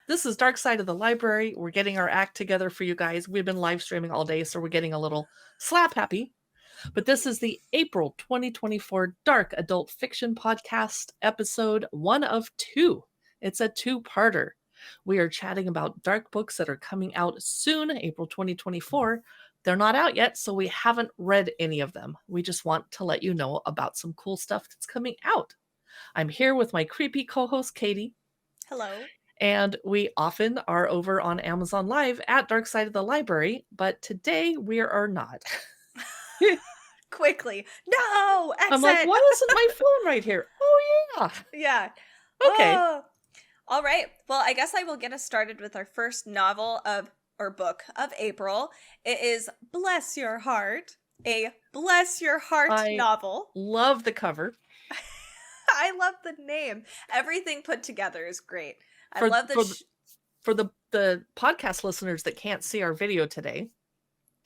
This is Dark Side of the Library. We're getting our act together for you guys. We've been live streaming all day, so we're getting a little slap happy. But this is the April 2024 Dark Adult Fiction Podcast, episode 1 of 2. It's a two-parter. We are chatting about dark books that are coming out soon, April 2024. They're not out yet, so we haven't read any of them. We just want to let you know about some cool stuff that's coming out. I'm here with my creepy co-host, Katie. Hello. And we often are over on Amazon Live at Dark Side of the Library, but today we are not. Quickly. No! Exit! I'm like, why isn't my phone right here? Oh, yeah. Yeah. Okay. Oh. All right. Well, I guess I will get us started with our first novel or book of April. It is Bless Your Heart, a Bless Your Heart novel. Love the cover. I love the name. Everything put together is great. I love the for the podcast listeners that can't see our video today.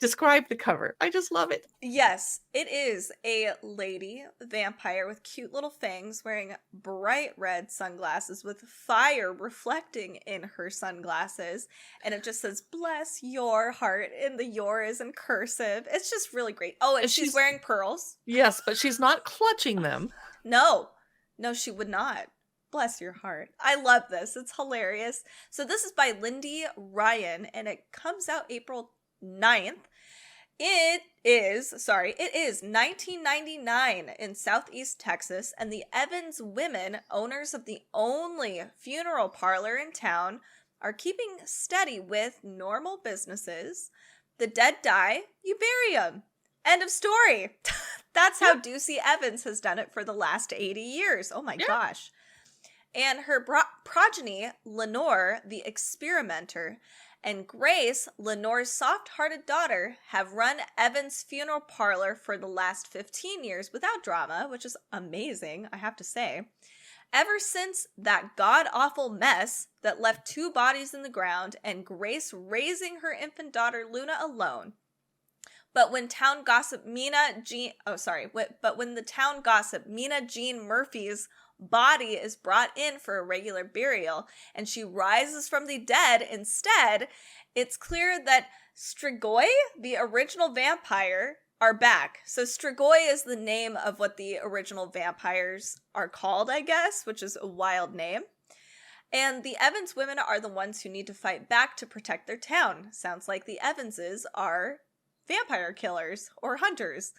Describe the cover. I just love it. Yes, it is a lady vampire with cute little fangs wearing bright red sunglasses with fire reflecting in her sunglasses. And it just says, bless your heart. And the your is in cursive. It's just really great. Oh, and she's wearing pearls. Yes, but she's not clutching them. No, she would not. Bless your heart. I love this. It's hilarious. So this is by Lindy Ryan, and it comes out April 9th. It is 1999 in Southeast Texas, and the Evans women, owners of the only funeral parlor in town, are keeping steady with normal businesses. The dead die, you bury them. End of story. That's how Ducey Evans has done it for the last 80 years. Oh my gosh. And her progeny, Lenore, the experimenter, and Grace, Lenore's soft-hearted daughter, have run Evans' funeral parlor for the last 15 years without drama, which is amazing, I have to say. Ever since that god-awful mess that left 2 bodies in the ground and Grace raising her infant daughter Luna alone. But when the town gossip Mina Jean Murphy's body is brought in for a regular burial and she rises from the dead instead, it's clear that Strigoi, the original vampire, are back. So Strigoi is the name of what the original vampires are called, I guess, which is a wild name. And the Evans women are the ones who need to fight back to protect their town. Sounds like the Evanses are vampire killers or hunters.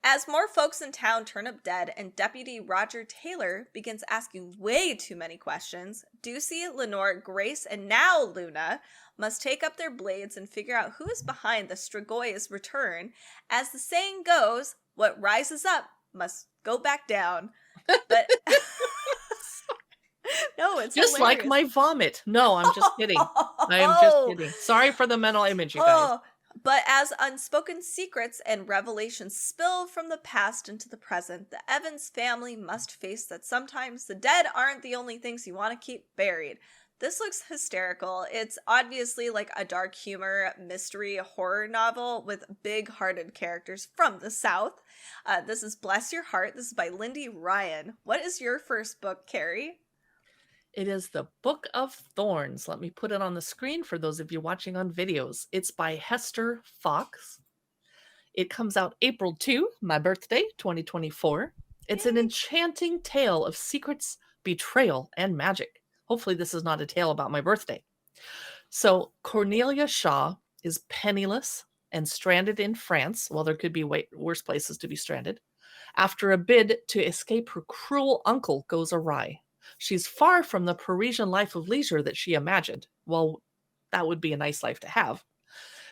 As more folks in town turn up dead and Deputy Roger Taylor begins asking way too many questions, Ducey, Lenore, Grace, and now Luna must take up their blades and figure out who is behind the Strigoi's return. As the saying goes, what rises up must go back down. But no, it's just hilarious. like my vomit. No, I'm just kidding. I'm just kidding. Sorry for the mental image, you guys. But as unspoken secrets and revelations spill from the past into the present, the Evans family must face that sometimes the dead aren't the only things you want to keep buried. This looks hysterical. It's obviously like a dark humor, mystery, horror novel with big-hearted characters from the South. This is Bless Your Heart. This is by Lindy Ryan. What is your first book, Carrie? It is the Book of Thorns. Let me put it on the screen for those of you watching on videos. It's by Hester Fox. It comes out April 2, my birthday, 2024. It's an enchanting tale of secrets, betrayal, and magic. Hopefully this is not a tale about my birthday. So Cornelia Shaw is penniless and stranded in France. Well, there could be worse places to be stranded. After a bid to escape her cruel uncle goes awry. She's far from the Parisian life of leisure that she imagined. Well, that would be a nice life to have.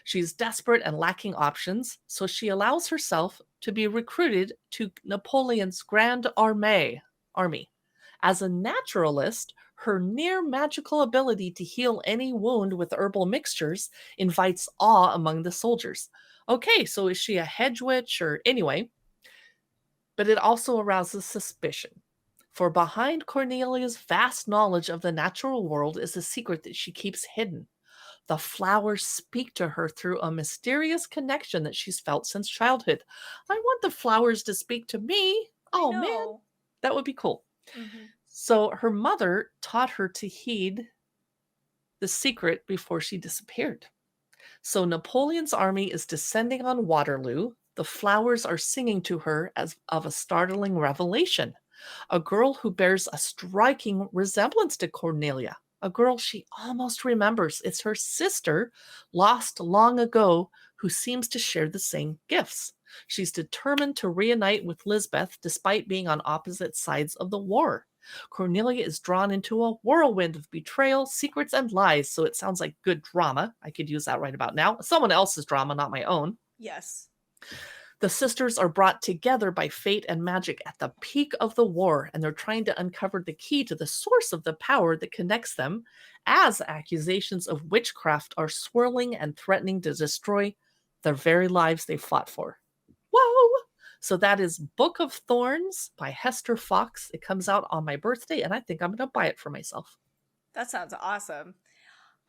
She's desperate and lacking options, so she allows herself to be recruited to Napoleon's Grand Army. As a naturalist, her near magical ability to heal any wound with herbal mixtures invites awe among the soldiers. Okay, so is she a hedge witch or anyway? But it also arouses suspicion. For behind Cornelia's vast knowledge of the natural world is a secret that she keeps hidden. The flowers speak to her through a mysterious connection that she's felt since childhood. I want the flowers to speak to me. Oh, man, that would be cool. Mm-hmm. So her mother taught her to heed the secret before she disappeared. So Napoleon's army is descending on Waterloo. The flowers are singing to her as of a startling revelation. A girl who bears a striking resemblance to Cornelia, a girl she almost remembers. It's her sister, lost long ago, who seems to share the same gifts. She's determined to reunite with Lisbeth despite being on opposite sides of the war. Cornelia is drawn into a whirlwind of betrayal, secrets, and lies, so it sounds like good drama. I could use that right about now. Someone else's drama, not my own. Yes. The sisters are brought together by fate and magic at the peak of the war, and they're trying to uncover the key to the source of the power that connects them as accusations of witchcraft are swirling and threatening to destroy the very lives they fought for. Whoa! So that is Book of Thorns by Hester Fox. It comes out on my birthday, and I think I'm going to buy it for myself. That sounds awesome.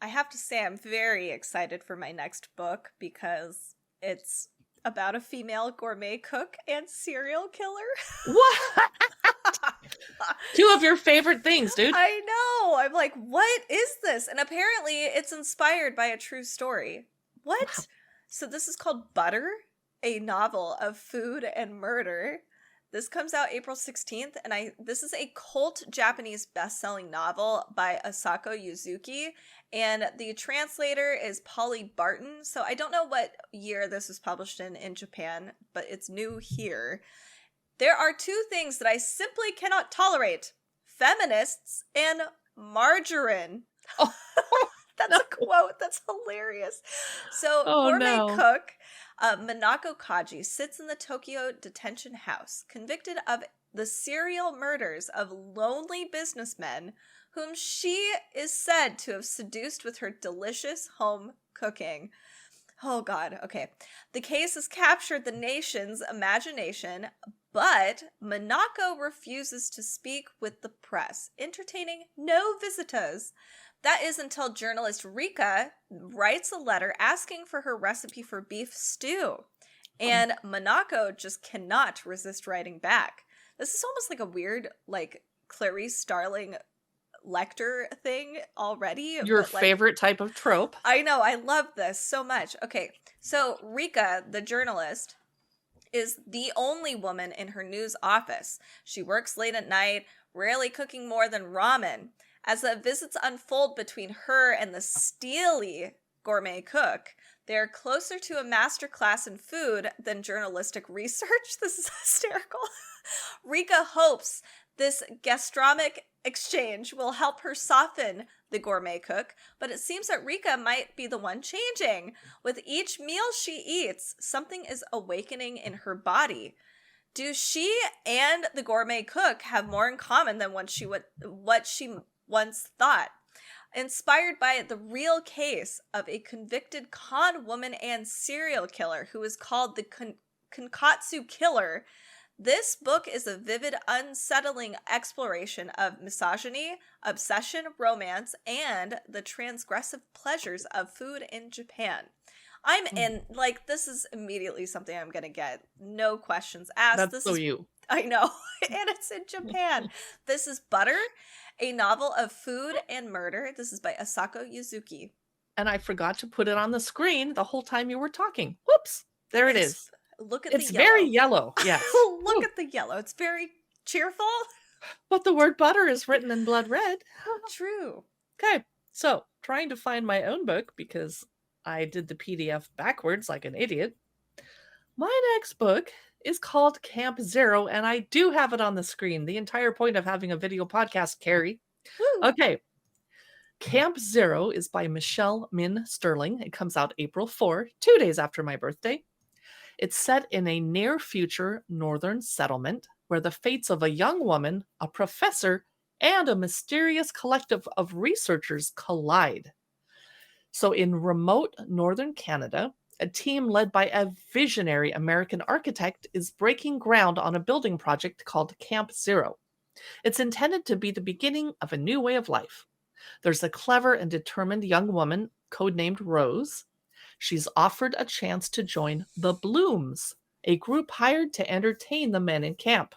I have to say I'm very excited for my next book because it's about a female gourmet cook and serial killer. What? Two of your favorite things, dude. I know. I'm like, what is this? And apparently it's inspired by a true story. What? Wow. So this is called Butter, a novel of food and murder. This comes out April 16th, and this is a cult Japanese best-selling novel by Asako Yuzuki, and the translator is Polly Barton. So I don't know what year this was published in Japan, but it's new here. There are two things that I simply cannot tolerate: feminists and margarine. Oh. That's a quote. That's hilarious. So, gourmet cook Minako Kaji sits in the Tokyo detention house, convicted of the serial murders of lonely businessmen whom she is said to have seduced with her delicious home cooking. Oh, God. Okay. The case has captured the nation's imagination, but Minako refuses to speak with the press, entertaining no visitors. That is until journalist Rika writes a letter asking for her recipe for beef stew. And Minako just cannot resist writing back. This is almost like a weird, like, Clarice Starling Lecter thing already. Your favorite type of trope. I know. I love this so much. Okay. So Rika, the journalist, is the only woman in her news office. She works late at night, rarely cooking more than ramen. As the visits unfold between her and the steely gourmet cook, they're closer to a master class in food than journalistic research. This is hysterical. Rika hopes this gastronomic exchange will help her soften the gourmet cook, but it seems that Rika might be the one changing. With each meal she eats, something is awakening in her body. Do she and the gourmet cook have more in common than what she once thought? Inspired by the real case of a convicted con woman and serial killer who is called the Konkatsu Killer, this book is a vivid, unsettling exploration of misogyny, obsession, romance, and the transgressive pleasures of food in Japan. I'm in, like, this is immediately something I'm going to get. No questions asked. That's this so is, you. I know. And it's in Japan. This is Butter, a novel of food and murder. This is by Asako Yuzuki. And I forgot to put it on the screen the whole time you were talking. Whoops. There it is. Look at the yellow. It's very yellow. Yes. Look at the yellow. It's very cheerful. But the word butter is written in blood red. True. Okay. So, trying to find my own book because I did the PDF backwards like an idiot. My next book is called Camp Zero, and I do have it on the screen. The entire point of having a video podcast, Carrie. Woo. Okay. Camp Zero is by Michelle Min Sterling. It comes out April 4, 2 days after my birthday. It's set in a near-future northern settlement where the fates of a young woman, a professor, and a mysterious collective of researchers collide. So in remote northern Canada, a team led by a visionary American architect is breaking ground on a building project called Camp Zero. It's intended to be the beginning of a new way of life. There's a clever and determined young woman, codenamed Rose. She's offered a chance to join the Blooms, a group hired to entertain the men in camp.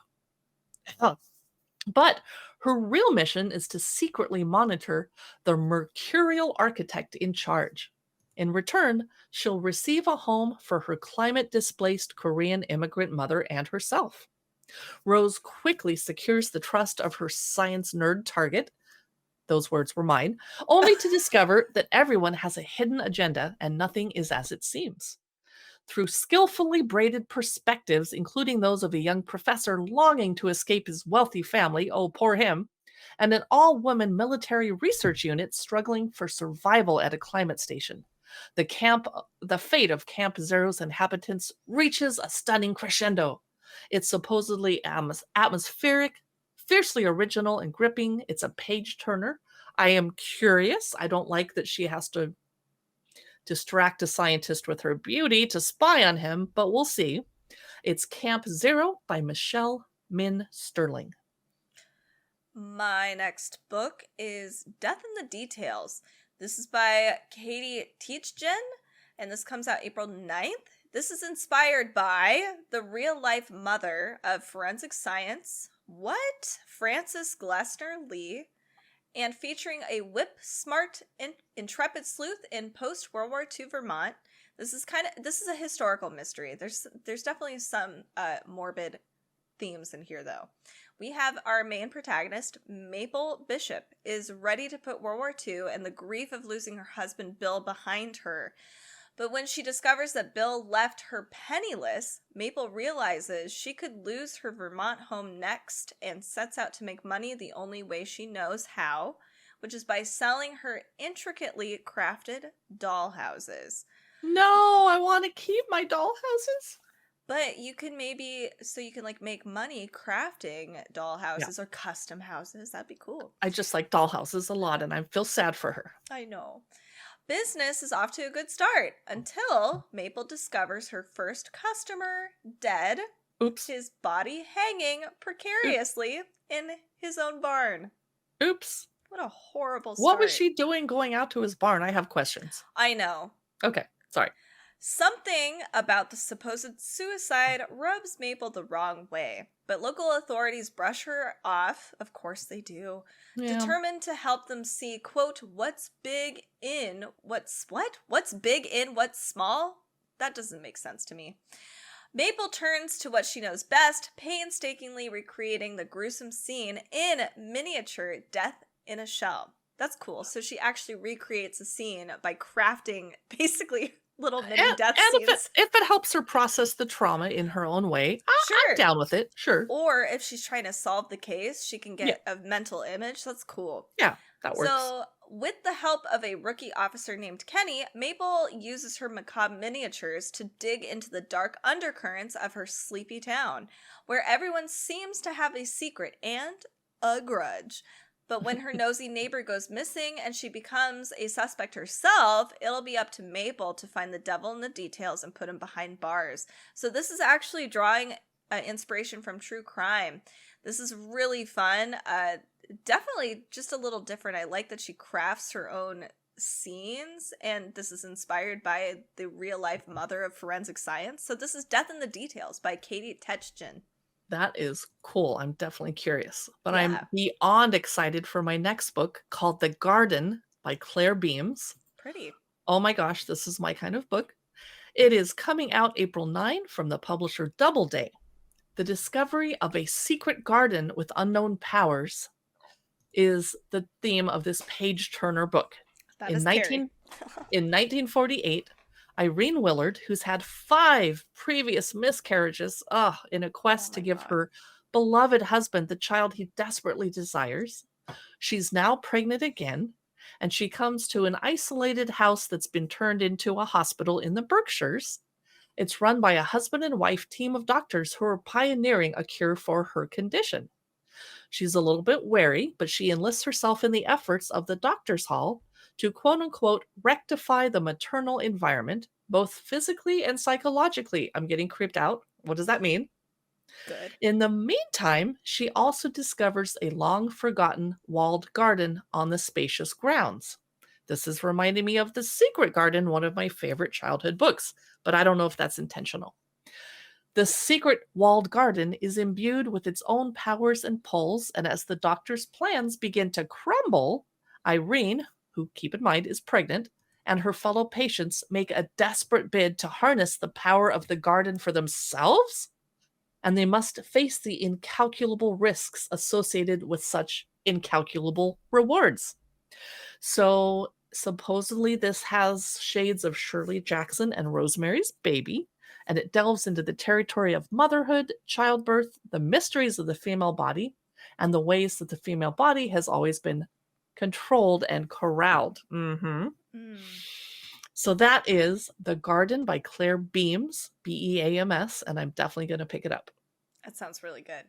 But Her real mission is to secretly monitor the mercurial architect in charge. In return, she'll receive a home for her climate displaced Korean immigrant mother and herself. Rose quickly secures the trust of her science nerd target. Those words were mine, only to discover that everyone has a hidden agenda and nothing is as it seems. Through skillfully braided perspectives, including those of a young professor longing to escape his wealthy family, oh, poor him, and an all woman military research unit struggling for survival at a climate station. The fate of Camp Zero's inhabitants reaches a stunning crescendo. It's supposedly atmospheric, fiercely original and gripping. It's a page turner. I am curious. I don't like that she has to distract a scientist with her beauty to spy on him, but we'll see. It's Camp Zero by Michelle Min Sterling. My next book is Death in the Details. This is by Tietjen, and this comes out April 9th. This is inspired by the real-life mother of forensic science, Frances Glessner Lee, and featuring a whip-smart, intrepid sleuth in post-World War II Vermont. This is a historical mystery. There's definitely some morbid themes in here, though. We have our main protagonist, Maple Bishop, is ready to put World War II and the grief of losing her husband Bill behind her. But when she discovers that Bill left her penniless, Maple realizes she could lose her Vermont home next and sets out to make money the only way she knows how, which is by selling her intricately crafted dollhouses. No, I want to keep my dollhouses. But you can make money crafting dollhouses or custom houses. That'd be cool. I just like dollhouses a lot and I feel sad for her. I know. Business is off to a good start until Maple discovers her first customer dead. Oops. His body hanging precariously in his own barn. Oops. What a horrible story. What was she doing going out to his barn? I have questions. I know. Okay, sorry. Something about the supposed suicide rubs Maple the wrong way, but local authorities brush her off, of course they do, determined to help them see, quote, what's big in what's small? That doesn't make sense to me. Maple turns to what she knows best, painstakingly recreating the gruesome scene in miniature Death in a Shell. That's cool. So she actually recreates a scene by crafting basically little mini death scenes. If it helps her process the trauma in her own way, sure. I'm down with it. Sure. Or if she's trying to solve the case, she can get a mental image. That's cool. Yeah, that works. So, with the help of a rookie officer named Kenny, Maple uses her macabre miniatures to dig into the dark undercurrents of her sleepy town, where everyone seems to have a secret and a grudge. But when her nosy neighbor goes missing and she becomes a suspect herself, it'll be up to Maple to find the devil in the details and put him behind bars. So this is actually drawing inspiration from true crime. This is really fun. Definitely just a little different. I like that she crafts her own scenes, and this is inspired by the real-life mother of forensic science. So this is Death in the Details by Tietjen. That is cool. I'm definitely curious. But I'm beyond excited for my next book called The Garden by Clare Beams. Pretty. Oh my gosh, this is my kind of book. It is coming out April 9 from the publisher Doubleday. The discovery of a secret garden with unknown powers is the theme of this page-turner book. That is scary. In 1948, Irene Willard, who's had 5 previous miscarriages in a quest to give her beloved husband the child he desperately desires, she's now pregnant again, and she comes to an isolated house that's been turned into a hospital in the Berkshires. It's run by a husband and wife team of doctors who are pioneering a cure for her condition. She's a little bit wary, but she enlists herself in the efforts of the doctor's hall to quote-unquote rectify the maternal environment, both physically and psychologically. I'm getting creeped out. What does that mean? Good. In the meantime, she also discovers a long-forgotten walled garden on the spacious grounds. This is reminding me of The Secret Garden, one of my favorite childhood books, but I don't know if that's intentional. The secret walled garden is imbued with its own powers and pulls, and as the doctor's plans begin to crumble, Irene, who, keep in mind, is pregnant, and her fellow patients make a desperate bid to harness the power of the garden for themselves, and they must face the incalculable risks associated with such incalculable rewards. So supposedly this has shades of Shirley Jackson and Rosemary's Baby, and it delves into the territory of motherhood, childbirth, the mysteries of the female body, and the ways that the female body has always been controlled and corralled. So that is The Garden by Clare Beams, Beams, and I'm definitely going to pick it up. That sounds really good.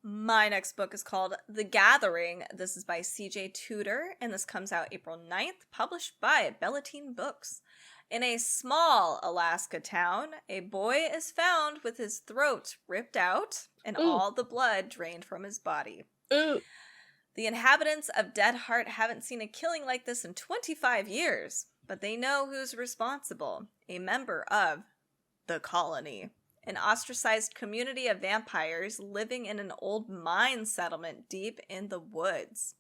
My next book is called The Gathering. This is by C.J. Tudor, and this comes out April 9th, published by Bellatine Books. In a small Alaska town, a boy is found with his throat ripped out and all the blood drained from his body. The inhabitants of Dead Heart haven't seen a killing like this in 25 years, but they know who's responsible. A member of the colony. An ostracized community of vampires living in an old mine settlement deep in the woods.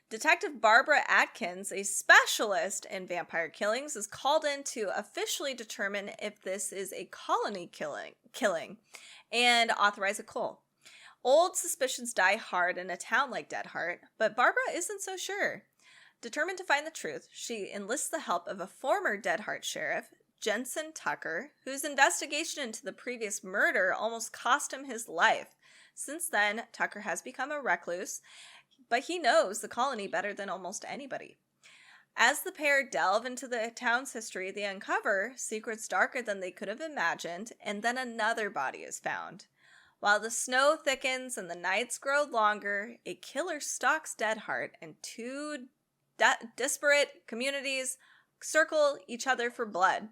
Detective Barbara Atkins, a specialist in vampire killings, is called in to officially determine if this is a colony killing and authorize a cull. Old suspicions die hard in a town like Dead Heart, but Barbara isn't so sure. Determined to find the truth, she enlists the help of a former Dead Heart sheriff, Jensen Tucker, whose investigation into the previous murder almost cost him his life. Since then, Tucker has become a recluse, but he knows the colony better than almost anybody. As the pair delve into the town's history, they uncover secrets darker than they could have imagined, and then another body is found. While the snow thickens and the nights grow longer, a killer stalks Dead Heart, and two disparate communities circle each other for blood.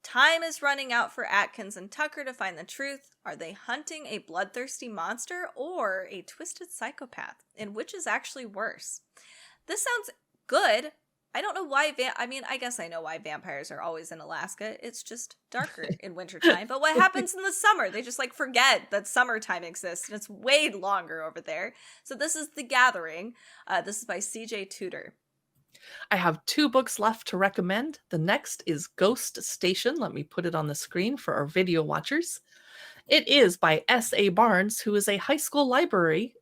Time is running out for Atkins and Tucker to find the truth. Are they hunting a bloodthirsty monster or a twisted psychopath? And which is actually worse? This sounds good. I don't know why, I guess I know why vampires are always in Alaska. It's just darker in wintertime. But what happens in the summer? They just forget that summertime exists, and it's way longer over there. So this is The Gathering. This is by C.J. Tudor. I have 2 books left to recommend. The next is Ghost Station. Let me put it on the screen for our video watchers. It is by S.A. Barnes, who is a high school librarian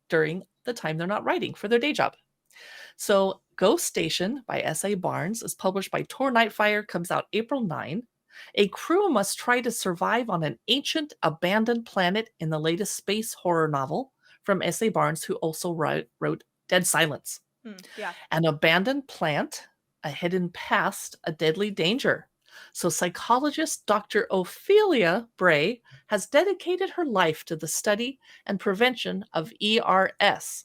during the time they're not writing for their day job. So Ghost Station by S.A. Barnes is published by Tor Nightfire, comes out April 9. A crew must try to survive on an ancient, abandoned planet in the latest space horror novel from S.A. Barnes, who also wrote Dead Silence. An abandoned plant, a hidden past, a deadly danger. So psychologist Dr. Ophelia Bray has dedicated her life to the study and prevention of ERS,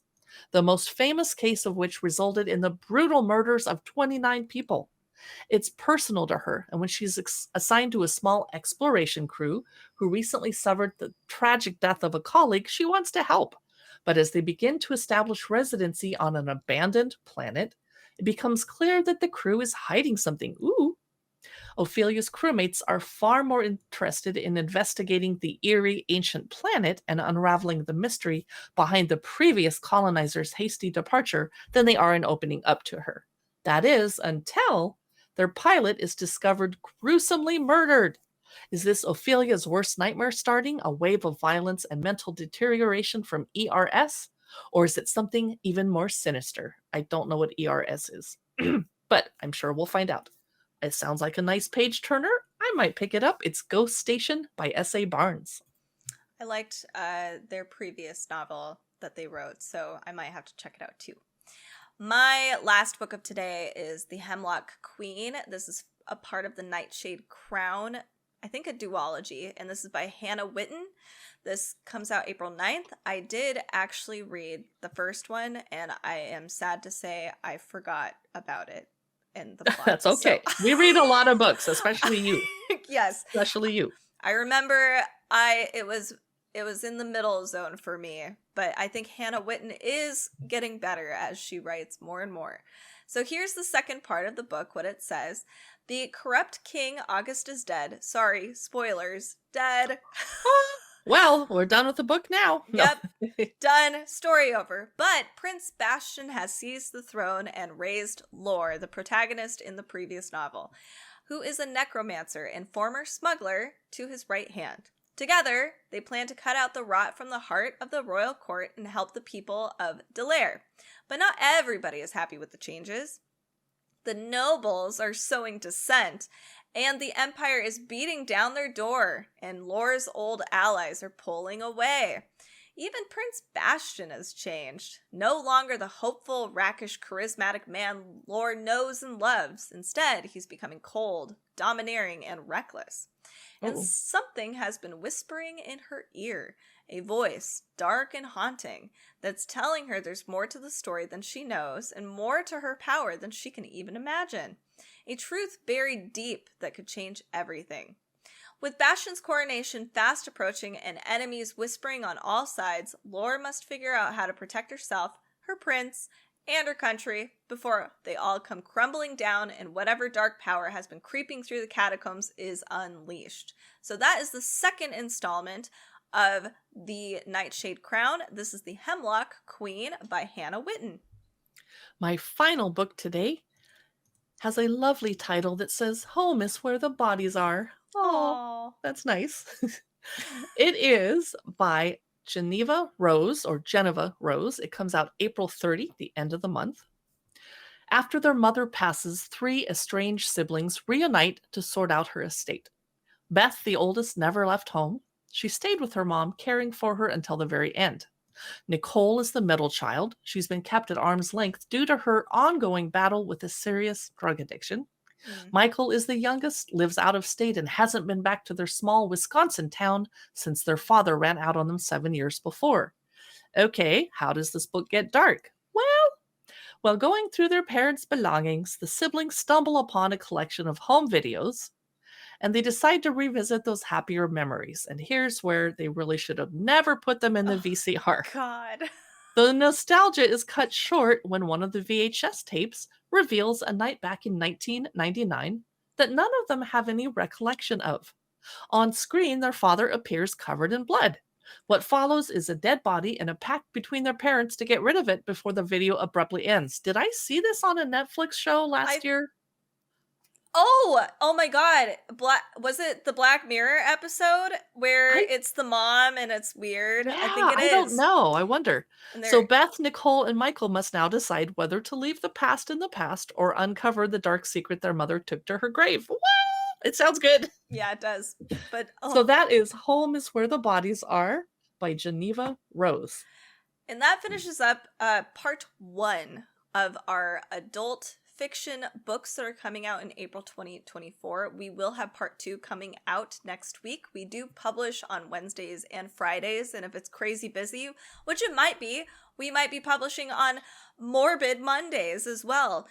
the most famous case of which resulted in the brutal murders of 29 people. It's personal to her, and when she's assigned to a small exploration crew who recently suffered the tragic death of a colleague, she wants to help. But as they begin to establish residency on an abandoned planet, it becomes clear that the crew is hiding something. Ophelia's crewmates are far more interested in investigating the eerie ancient planet and unraveling the mystery behind the previous colonizers' hasty departure than they are in opening up to her. That is, until their pilot is discovered gruesomely murdered. Is this Ophelia's worst nightmare starting, a wave of violence and mental deterioration from ERS? Or is it something even more sinister? I don't know what ERS is, but I'm sure we'll find out. It sounds like a nice page turner. I might pick it up. It's Ghost Station by S.A. Barnes. I liked their previous novel that they wrote, so I might have to check it out too. My last book of today is The Hemlock Queen. This is a part of the Nightshade Crown, I think a duology, and this is by Hannah Whitten. This comes out April 9th. I did actually read the first one, and I am sad to say I forgot about it in the plot. That's okay. So. We read a lot of books, especially you. Yes. Especially you. I remember it was it was in the middle zone for me, but I think Hannah Whitten is getting better as she writes more and more. So here's the second part of the book, what it says. The corrupt King August is dead. Sorry, spoilers, dead. Well, we're done with the book now. Yep, done, story over. But Prince Bastian has seized the throne and raised Lore, the protagonist in the previous novel, who is a necromancer and former smuggler, to his right hand. Together, they plan to cut out the rot from the heart of the royal court and help the people of Delaire. But not everybody is happy with the changes. The nobles are sowing dissent, and the Empire is beating down their door, and Lore's old allies are pulling away. Even Prince Bastian has changed. No longer the hopeful, rakish, charismatic man Lore knows and loves. Instead, he's becoming cold, domineering, and reckless. And something has been whispering in her ear, a voice, dark and haunting, that's telling her there's more to the story than she knows, and more to her power than she can even imagine. A truth buried deep that could change everything. With Bastian's coronation fast approaching and enemies whispering on all sides, Lore must figure out how to protect herself, her prince, and her country before they all come crumbling down and whatever dark power has been creeping through the catacombs is unleashed. So that is the second installment of the Nightshade Crown. This is the Hemlock Queen by Hannah Whitten. My final book today has a lovely title that says, Home is Where the Bodies Are. Oh, that's nice. It is by Jeneva Rose. It comes out April 30, the end of the month. After their mother passes, 3 estranged siblings reunite to sort out her estate. Beth, the oldest, never left home. She stayed with her mom, caring for her until the very end. Nicole is the middle child. She's been kept at arm's length due to her ongoing battle with a serious drug addiction. Michael is the youngest, lives out of state, and hasn't been back to their small Wisconsin town since their father ran out on them 7 years before. Okay, how does this book get dark? While going through their parents' belongings, the siblings stumble upon a collection of home videos, and they decide to revisit those happier memories. And here's where they really should have never put them in the VCR. God. The nostalgia is cut short when one of the VHS tapes reveals a night back in 1999 that none of them have any recollection of. On screen, their father appears covered in blood. What follows is a dead body and a pact between their parents to get rid of it before the video abruptly ends. Did I see this on a Netflix show last year? Oh my God. Was it the Black Mirror episode where it's the mom and it's weird? Yeah, I think it is. I don't know. I wonder. So Beth, Nicole, and Michael must now decide whether to leave the past in the past or uncover the dark secret their mother took to her grave. Wow! It sounds good. Yeah, it does. But So that is Home is Where the Bodies Are by Jeneva Rose. And that finishes up part 1 of our adult fiction books that are coming out in April 2024. We will have part 2 coming out next week. We do publish on Wednesdays and Fridays, and if it's crazy busy, which it might be, we might be publishing on Morbid Mondays as well.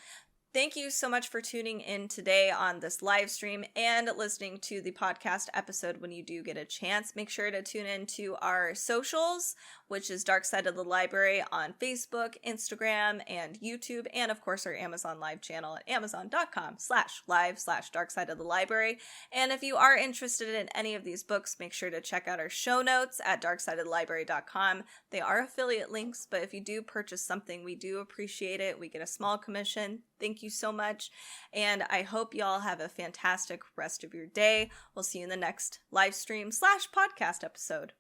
Thank you so much for tuning in today on this live stream and listening to the podcast episode when you do get a chance. Make sure to tune in to our socials, which is Dark Side of the Library on Facebook, Instagram, and YouTube, and of course our Amazon Live channel at amazon.com/live/Dark Side of the Library. And if you are interested in any of these books, make sure to check out our show notes at darksideofthelibrary.com. They are affiliate links, but if you do purchase something, we do appreciate it. We get a small commission. Thank you so much, and I hope y'all have a fantastic rest of your day. We'll see you in the next live stream /podcast episode.